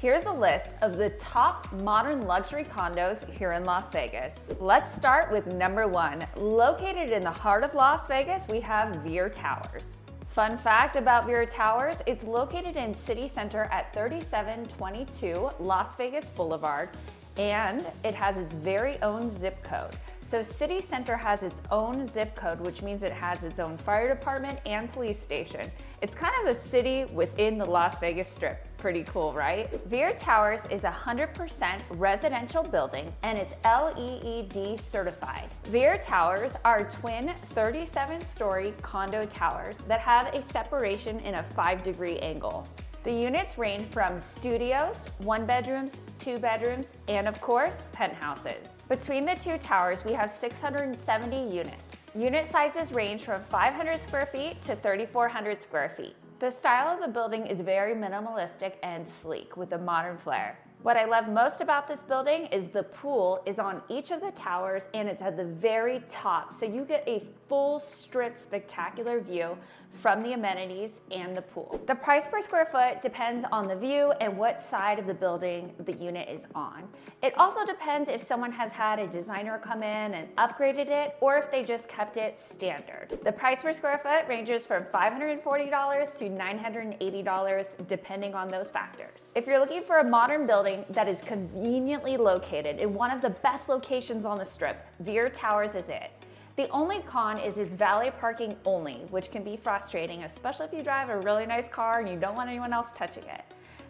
Here's a list of the top modern luxury condos here in Las Vegas. Let's start with number 1. Located in the heart of Las Vegas, we have Veer Towers. Fun fact about Veer Towers, it's located in City Center at 3722 Las Vegas Boulevard, and it has its very own zip code. So City Center has its own zip code, which means it has its own fire department and police station. It's kind of a city within the Las Vegas Strip. Pretty cool, right? Veer Towers is a 100% residential building and it's LEED certified. Veer Towers are twin 37-story condo towers that have a separation in a 5-degree angle. The units range from studios, 1-bedrooms, 2-bedrooms, and of course, penthouses. Between the two towers, we have 670 units. Unit sizes range from 500 square feet to 3,400 square feet. The style of the building is very minimalistic and sleek with a modern flair. What I love most about this building is the pool is on each of the towers and it's at the very top, so you get a full strip spectacular view from the amenities and the pool. The price per square foot depends on the view and what side of the building the unit is on. It also depends if someone has had a designer come in and upgraded it or if they just kept it standard. The price per square foot ranges from $540 to $980 depending on those factors. If you're looking for a modern building that is conveniently located in one of the best locations on the Strip, Veer Towers is it. The only con is it's valet parking only, which can be frustrating, especially if you drive a really nice car and you don't want anyone else touching it.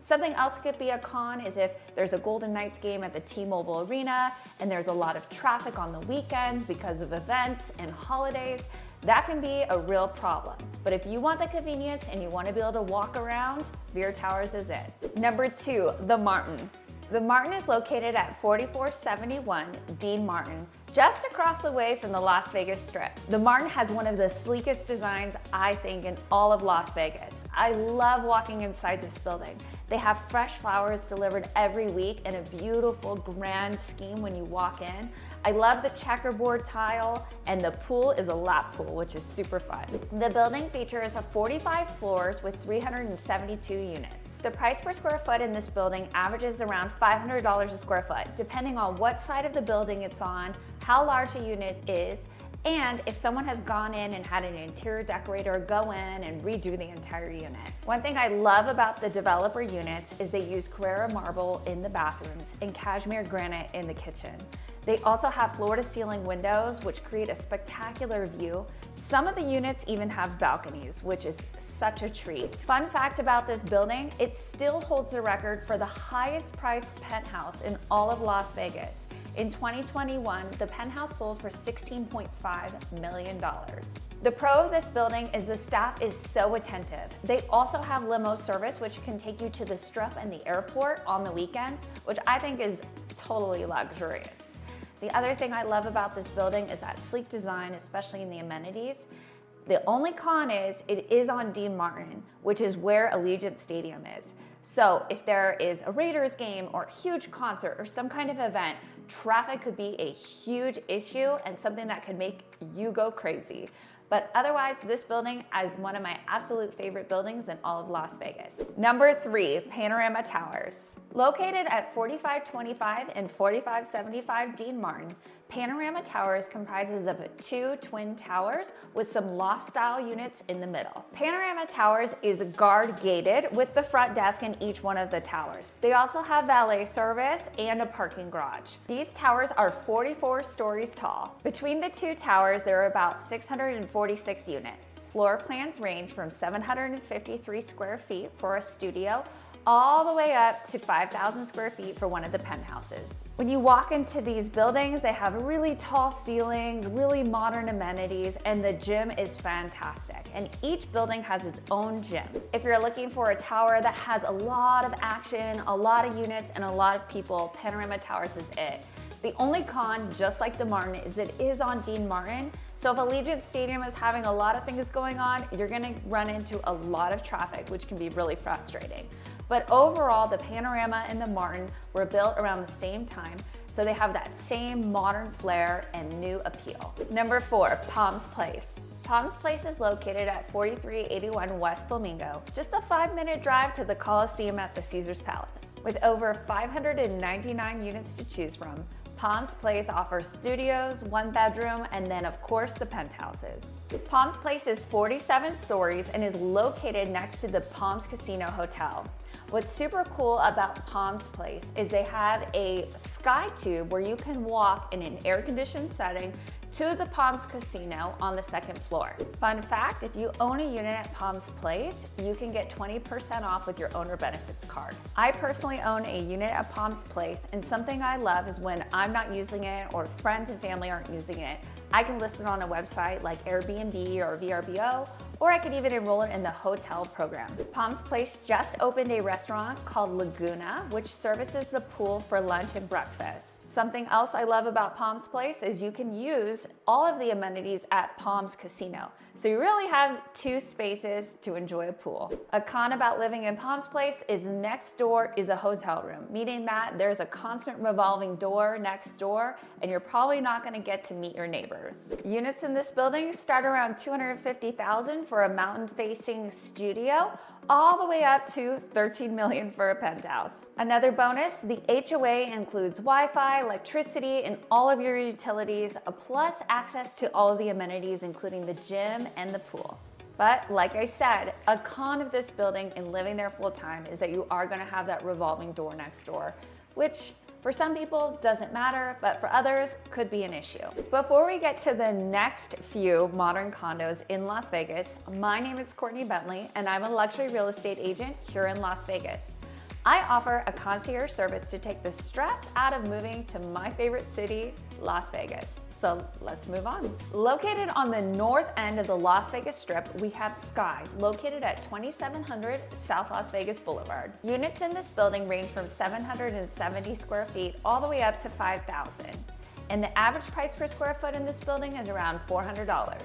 Something else could be a con is if there's a Golden Knights game at the T-Mobile Arena and there's a lot of traffic on the weekends because of events and holidays. That can be a real problem. But if you want the convenience and you want to be able to walk around, Veer Towers is it. Number 2, the Martin. The Martin is located at 4471 Dean Martin, just across the way from the Las Vegas Strip. The Martin has one of the sleekest designs, I think, in all of Las Vegas. I love walking inside this building. They have fresh flowers delivered every week in a beautiful grand scheme when you walk in. I love the checkerboard tile, and the pool is a lap pool, which is super fun. The building features 45 floors with 372 units. The price per square foot in this building averages around $500 a square foot, depending on what side of the building it's on, how large a unit is, and if someone has gone in and had an interior decorator go in and redo the entire unit. One thing I love about the developer units is they use Carrara marble in the bathrooms and cashmere granite in the kitchen. They also have floor-to-ceiling windows, which create a spectacular view. Some of the units even have balconies, which is such a treat. Fun fact about this building, it still holds the record for the highest priced penthouse in all of Las Vegas. In 2021, the penthouse sold for $16.5 million. The pro of this building is the staff is so attentive. They also have limo service, which can take you to the Strip and the airport on the weekends, which I think is totally luxurious. The other thing I love about this building is that sleek design, especially in the amenities. The only con is it is on Dean Martin, which is where Allegiant Stadium is. So if there is a Raiders game or a huge concert or some kind of event, traffic could be a huge issue and something that could make you go crazy. But otherwise, this building is one of my absolute favorite buildings in all of Las Vegas. Number 3, Panorama Towers. Located at 4525 and 4575 Dean Martin, Panorama Towers comprises of 2 twin towers with some loft-style units in the middle. Panorama Towers is guard-gated with the front desk in each one of the towers. They also have valet service and a parking garage. These towers are 44 stories tall. Between the 2 towers, there are about 646 units. Floor plans range from 753 square feet for a studio all the way up to 5,000 square feet for one of the penthouses. When you walk into these buildings, they have really tall ceilings, really modern amenities, and the gym is fantastic. And each building has its own gym. If you're looking for a tower that has a lot of action, a lot of units, and a lot of people, Panorama Towers is it. The only con, just like the Martin, is it is on Dean Martin. So if Allegiant Stadium is having a lot of things going on, you're gonna run into a lot of traffic, which can be really frustrating. But overall, the Panorama and the Martin were built around the same time, so they have that same modern flair and new appeal. Number 4, Palms Place. Palms Place is located at 4381 West Flamingo, just a 5-minute drive to the Coliseum at the Caesars Palace. With over 599 units to choose from, Palms Place offers studios, 1-bedroom, and then of course the penthouses. Palms Place is 47 stories and is located next to the Palms Casino Hotel. What's super cool about Palms Place is they have a sky tube where you can walk in an air-conditioned setting to the Palms Casino on the 2nd floor. Fun fact, if you own a unit at Palms Place, you can get 20% off with your owner benefits card. I personally own a unit at Palms Place, and something I love is when I'm not using it or friends and family aren't using it, I can list it on a website like Airbnb or VRBO, or I could even enroll it in the hotel program. Palms Place just opened a restaurant called Laguna, which services the pool for lunch and breakfast. Something else I love about Palms Place is you can use all of the amenities at Palms Casino. So you really have 2 spaces to enjoy a pool. A con about living in Palms Place is next door is a hotel room, meaning that there's a constant revolving door next door, and you're probably not gonna get to meet your neighbors. Units in this building start around $250,000 for a mountain-facing studio, all the way up to $13 million for a penthouse. Another bonus, the HOA includes Wi-Fi, electricity, and all of your utilities, plus access to all of the amenities, including the gym and the pool. But like I said, a con of this building and living there full time is that you are gonna have that revolving door next door, which for some people doesn't matter, but for others could be an issue. Before we get to the next few modern condos in Las Vegas, my name is Courtney Bentley and I'm a luxury real estate agent here in Las Vegas. I offer a concierge service to take the stress out of moving to my favorite city, Las Vegas. So let's move on. Located on the north end of the Las Vegas Strip, we have Sky, located at 2700 South Las Vegas Boulevard. Units in this building range from 770 square feet all the way up to 5,000. And the average price per square foot in this building is around $400.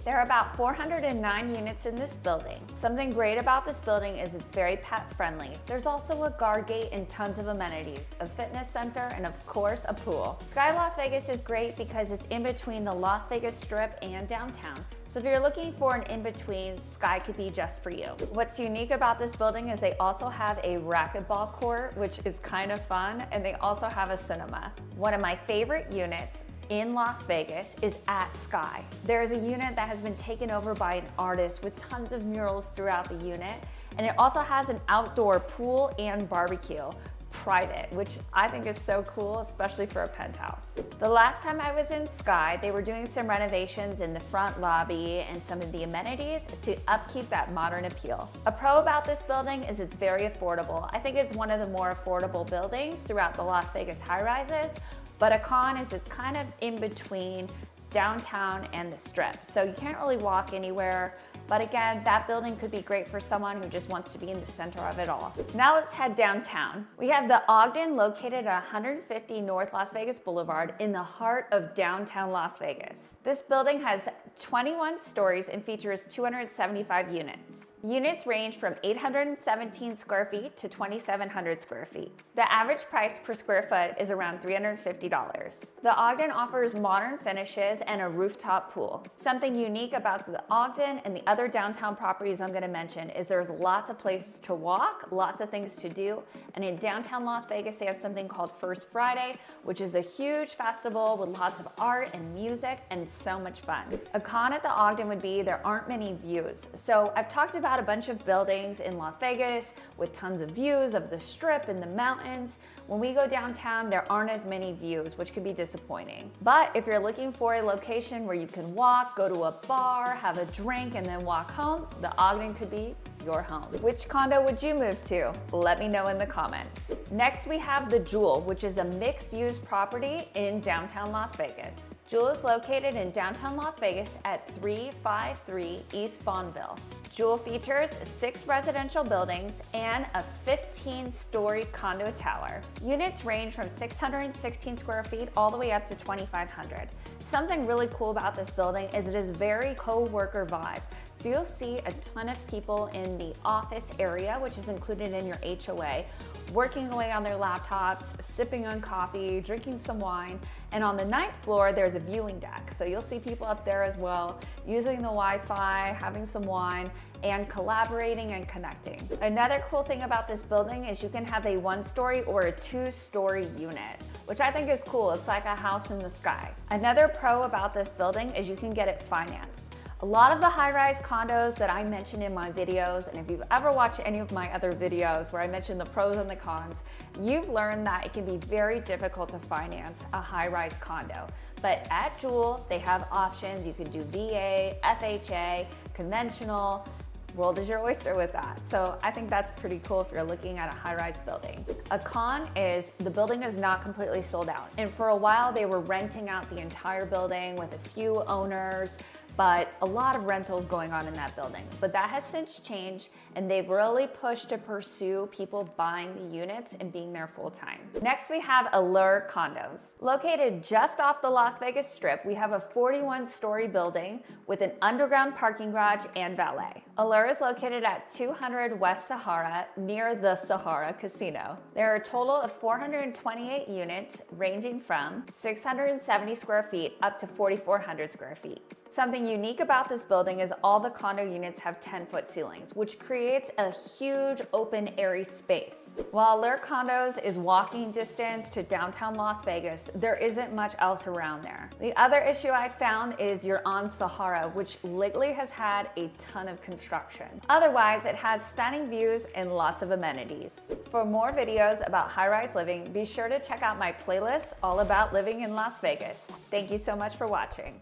There are about 409 units in this building. Something great about this building is it's very pet friendly. There's also a guard gate and tons of amenities, a fitness center, and of course a pool. Sky Las Vegas is great because it's in between the Las Vegas Strip and downtown. So if you're looking for an in-between, Sky could be just for you. What's unique about this building is they also have a racquetball court, which is kind of fun, and they also have a cinema. One of my favorite units in Las Vegas is at Sky. There is a unit that has been taken over by an artist with tons of murals throughout the unit, and it also has an outdoor pool and barbecue, private, which I think is so cool, especially for a penthouse. The last time I was in Sky, they were doing some renovations in the front lobby and some of the amenities to upkeep that modern appeal. A pro about this building is it's very affordable. I think it's one of the more affordable buildings throughout the Las Vegas high-rises, but a con is it's kind of in between downtown and the Strip. So you can't really walk anywhere. But again, that building could be great for someone who just wants to be in the center of it all. Now let's head downtown. We have the Ogden located at 150 North Las Vegas Boulevard in the heart of downtown Las Vegas. This building has 21 stories and features 275 units. Units range from 817 square feet to 2,700 square feet. The average price per square foot is around $350. The Ogden offers modern finishes and a rooftop pool. Something unique about the Ogden and the other downtown properties I'm going to mention is there's lots of places to walk, lots of things to do, and in downtown Las Vegas they have something called First Friday, which is a huge festival with lots of art and music and so much fun. A con at the Ogden would be there aren't many views. So I've talked about a bunch of buildings in Las Vegas with tons of views of the Strip and the mountains. When we go downtown, there aren't as many views, which could be disappointing. But if you're looking for a location where you can walk, go to a bar, have a drink, and then walk home, the Ogden could be your home. Which condo would you move to? Let me know in the comments. Next, we have the Jewel, which is a mixed-use property in downtown Las Vegas. Jewel is located in downtown Las Vegas at 353 East Bonneville. Jewel features 6 residential buildings and a 15-story condo tower. Units range from 616 square feet all the way up to 2,500. Something really cool about this building is it is very co-worker vibe. So you'll see a ton of people in the office area, which is included in your HOA, working away on their laptops, sipping on coffee, drinking some wine. And on the 9th floor, there's a viewing deck. So you'll see people up there as well, using the Wi-Fi, having some wine, and collaborating and connecting. Another cool thing about this building is you can have a 1-story or a 2-story unit, which I think is cool. It's like a house in the sky. Another pro about this building is you can get it financed. A lot of the high-rise condos that I mentioned in my videos, and if you've ever watched any of my other videos where I mention the pros and the cons, you've learned that it can be very difficult to finance a high-rise condo. But at Jewel, they have options. You can do VA, FHA, conventional. World is your oyster with that. So I think that's pretty cool if you're looking at a high-rise building. A con is the building is not completely sold out. And for a while they were renting out the entire building with a few owners, but a lot of rentals going on in that building. But that has since changed, and they've really pushed to pursue people buying the units and being there full time. Next, we have Allure Condos. Located just off the Las Vegas Strip, we have a 41-story building with an underground parking garage and valet. Allure is located at 200 West Sahara, near the Sahara Casino. There are a total of 428 units, ranging from 670 square feet up to 4,400 square feet. Something unique about this building is all the condo units have 10-foot ceilings, which creates a huge open airy space. While Allure Condos is walking distance to downtown Las Vegas, there isn't much else around there. The other issue I found is you're on Sahara, which lately has had a ton of construction. Otherwise, it has stunning views and lots of amenities. For more videos about high-rise living, be sure to check out my playlist all about living in Las Vegas. Thank you so much for watching.